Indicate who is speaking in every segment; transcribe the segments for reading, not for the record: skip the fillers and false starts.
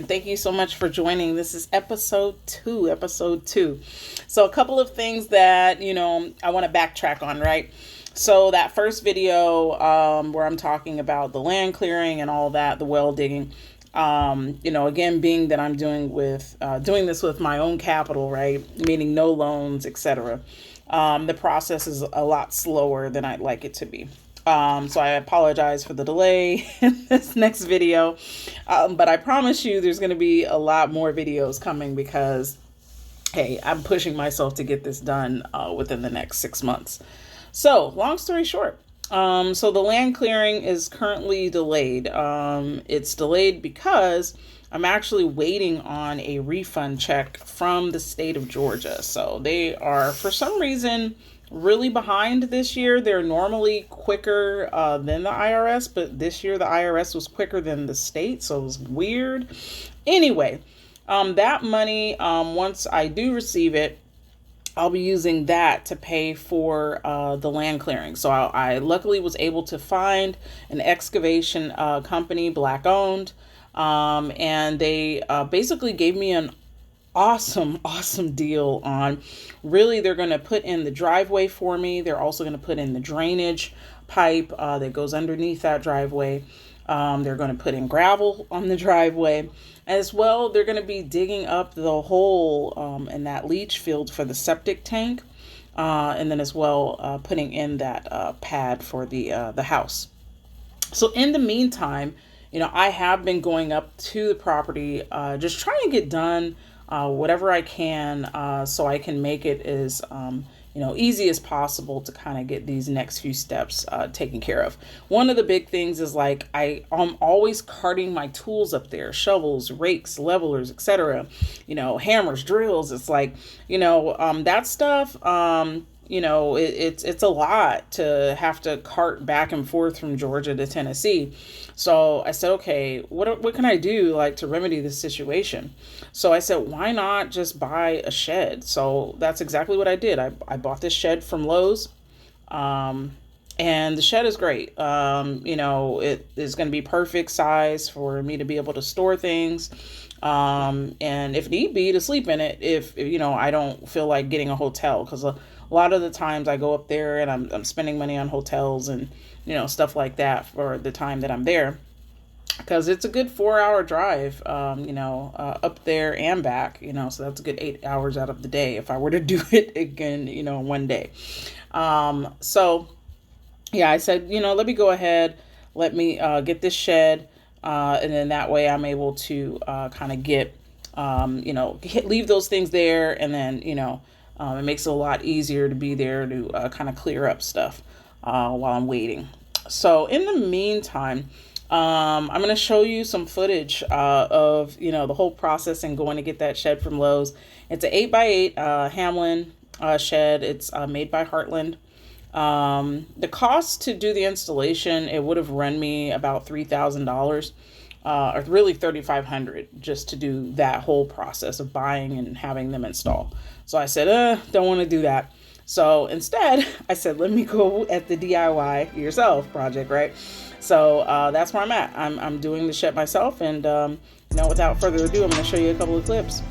Speaker 1: Thank you so much for joining. This is episode two. So a couple of things that, I want to backtrack on, right? So that first video where I'm talking about the land clearing and all that, the well digging, again, being that I'm doing this with my own capital, right? Meaning no loans, etc. The process is a lot slower than I'd like it to be. So I apologize for the delay in this next video, but I promise you there's going to be a lot more videos coming because, hey, I'm pushing myself to get this done within the next 6 months. So long story short, so the land clearing is currently delayed. It's delayed because I'm actually waiting on a refund check from the state of Georgia. So they are, for some reason, really behind this year. They're normally quicker than the IRS, but this year the IRS was quicker than the state, so it was weird. Anyway, that money, once I do receive it, I'll be using that to pay for the land clearing. So I luckily was able to find an excavation company, Black owned, and they basically gave me an awesome deal on, really, they're going to put in the driveway for me. They're also going to put in the drainage pipe that goes underneath that driveway. They're going to put in gravel on the driveway. As well, they're going to be digging up the hole in that leach field for the septic tank. And then as well, putting in that pad for the house. So in the meantime, I have been going up to the property, just trying to get done whatever I can, so I can make it as, easy as possible to kind of get these next few steps taken care of. One of the big things is like, I'm always carting my tools up there, shovels, rakes, levelers, etc., hammers, drills. It's like, that stuff, it's a lot to have to cart back and forth from Georgia to Tennessee. So I said, okay, what can I do to remedy this situation? So I said, why not just buy a shed? So that's exactly what I did. I bought this shed from Lowe's, and the shed is great. It is going to be perfect size for me to be able to store things. And if need be, to sleep in it if I don't feel like getting a hotel, because a lot of the times I go up there and I'm spending money on hotels and stuff like that for the time that I'm there, because it's a good 4-hour drive up there and back, so that's a good 8 hours out of the day if I were to do it again one day. So yeah, I said, let me go ahead, let me get this shed, and then that way I'm able to kind of get leave those things there, and then it makes it a lot easier to be there to kind of clear up stuff while I'm waiting. So in the meantime, I'm going to show you some footage of, the whole process and going to get that shed from Lowe's. It's an 8x8 Hamlin shed. It's made by Heartland. The cost to do the installation, it would have run me about $3,000. Or really $3,500 just to do that whole process of buying and having them install. So I said, don't want to do that. So instead, I said, let me go at the DIY yourself project, right? So that's where I'm at. I'm doing the shed myself, and without further ado, I'm going to show you a couple of clips.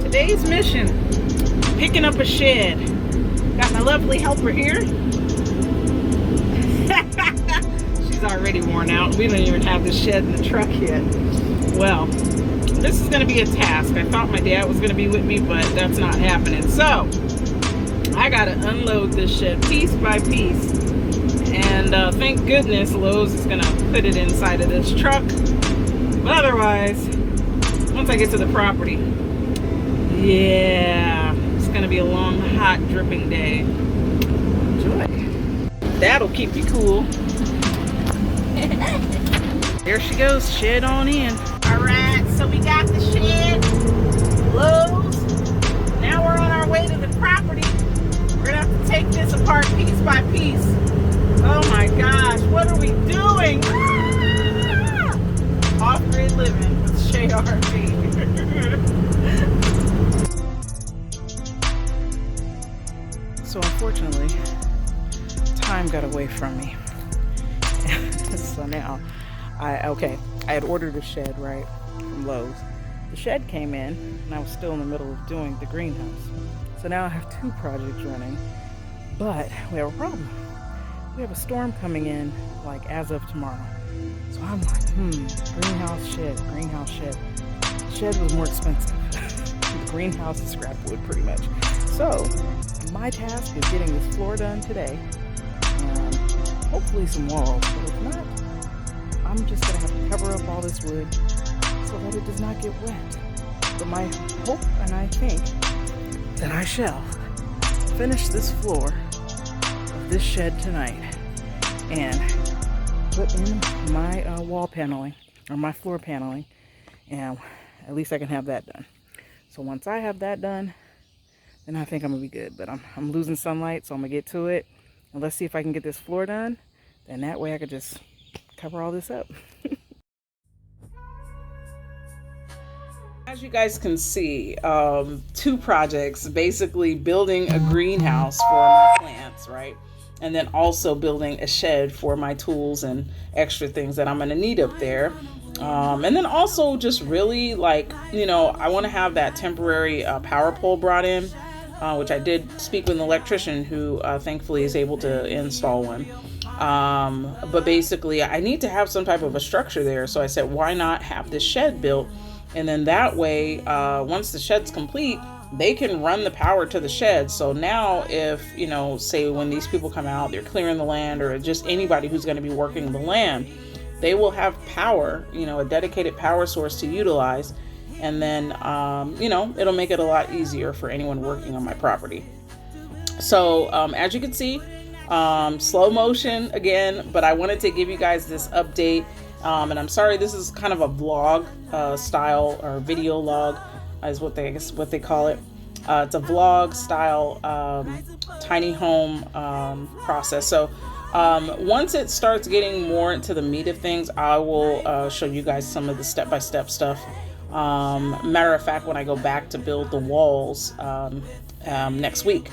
Speaker 1: Today's mission, picking up a shed. Got my lovely helper here. She's already worn out. We don't even have the shed in the truck yet. Well, this is going to be a task. I thought my dad was going to be with me, but that's not happening. So I got to unload this shed piece by piece. And thank goodness Lowe's is going to put it inside of this truck. But otherwise, once I get to the property, yeah, it's going to be a long, hot, dripping day. Enjoy. That'll keep you cool. There she goes, shed on in. All right, so we got the shed, Lowe's. Now we're on our way to the property. We're going to have to take this apart piece by piece. Oh my gosh, what are we doing? Ah! Off-grid living with Shay RNB. So unfortunately, storm got away from me. So now, I had ordered a shed, right, from Lowe's. The shed came in, and I was still in the middle of doing the greenhouse. So now I have 2 projects running, but we have a problem. We have a storm coming in, like, as of tomorrow. So I'm like, greenhouse shed. Shed was more expensive. The greenhouse is scrap wood, pretty much. So my task is getting this floor done today, and hopefully some walls. But if not, I'm just gonna have to cover up all this wood so that it does not get wet. But my hope, and I think that I shall finish this floor of this shed tonight and put in my wall paneling, or my floor paneling, and at least I can have that done. So once I have that done, then I think I'm gonna be good. But I'm losing sunlight, so I'm gonna get to it, and let's see if I can get this floor done. Then that way I could just cover all this up. As you guys can see, 2 projects, basically building a greenhouse for my plants, right? And then also building a shed for my tools and extra things that I'm going to need up there. And then also just really, like, you know, I want to have that temporary power pole brought in, which I did speak with an electrician who thankfully is able to install one. But basically I need to have some type of a structure there. So I said, why not have this shed built? And then that way, once the shed's complete, they can run the power to the shed. So now if, you know, say when these people come out, they're clearing the land, or just anybody who's going to be working the land, they will have power, you know, a dedicated power source to utilize. And then, you know, it'll make it a lot easier for anyone working on my property. So as you can see, slow motion again, but I wanted to give you guys this update. And I'm sorry, this is kind of a vlog style, or video log is what they call it. It's a vlog style tiny home process. So once it starts getting more into the meat of things, I will show you guys some of the step-by-step stuff. Matter of fact, when I go back to build the walls next week,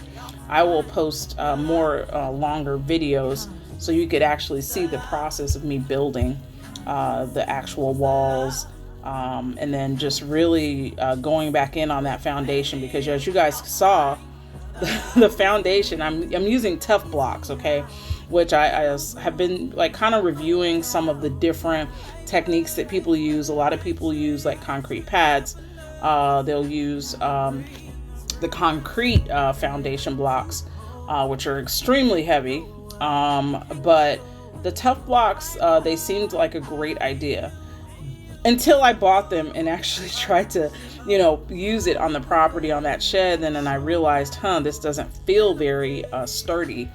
Speaker 1: I will post more longer videos so you could actually see the process of me building the actual walls, and then just really going back in on that foundation, because as you guys saw, the foundation, I'm using tough blocks, okay, which I have been like kind of reviewing some of the different techniques that people use. A lot of people use like concrete pads. They'll use the concrete foundation blocks, which are extremely heavy, but the tough blocks, they seemed like a great idea until I bought them and actually tried to, you know, use it on the property on that shed. And then I realized, this doesn't feel very sturdy.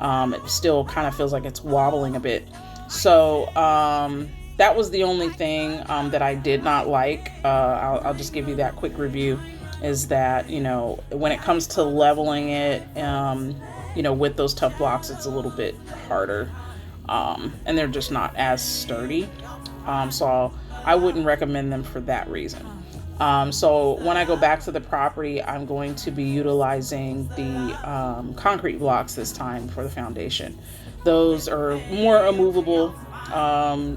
Speaker 1: It still kind of feels like it's wobbling a bit. So that was the only thing that I did not like. I'll just give you that quick review, is that, you know, when it comes to leveling it, you know, with those tough blocks, it's a little bit harder. And they're just not as sturdy. So I wouldn't recommend them for that reason. So when I go back to the property, I'm going to be utilizing the concrete blocks this time for the foundation. Those are more immovable,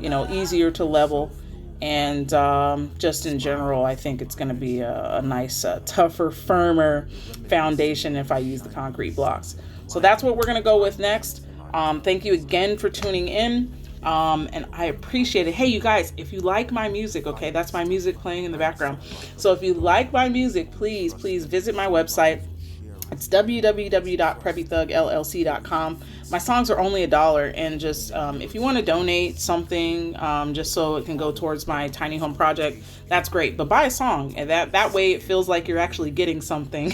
Speaker 1: you know, easier to level. And just in general, I think it's going to be a nice, tougher, firmer foundation if I use the concrete blocks. So that's what we're going to go with next. Thank you again for tuning in. And I appreciate it. Hey, you guys, if you like my music, okay, that's my music playing in the background. So if you like my music, please visit my website. It's www.preppythugllc.com. My songs are only $1, and just if you want to donate something, just so it can go towards my tiny home project, that's great. But buy a song, and that way it feels like you're actually getting something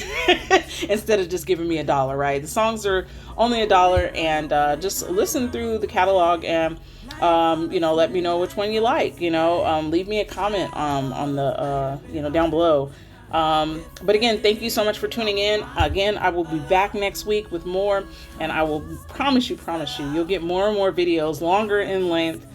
Speaker 1: instead of just giving me $1, right? The songs are only $1, and just listen through the catalog and you know, let me know which one you like. You know, leave me a comment on the you know, down below. But again, thank you so much for tuning in. Again, I will be back next week with more, and I will promise you, you'll get more and more videos, longer in length,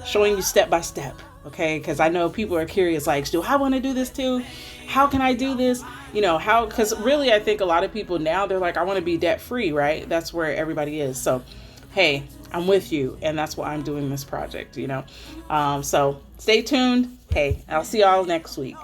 Speaker 1: showing you step by step. Okay. Cause I know people are curious, like, do I want to do this too? How can I do this? You know, cause really, I think a lot of people now, they're like, I want to be debt free, right? That's where everybody is. So hey, I'm with you. And that's why I'm doing this project, So stay tuned. Hey, I'll see y'all next week.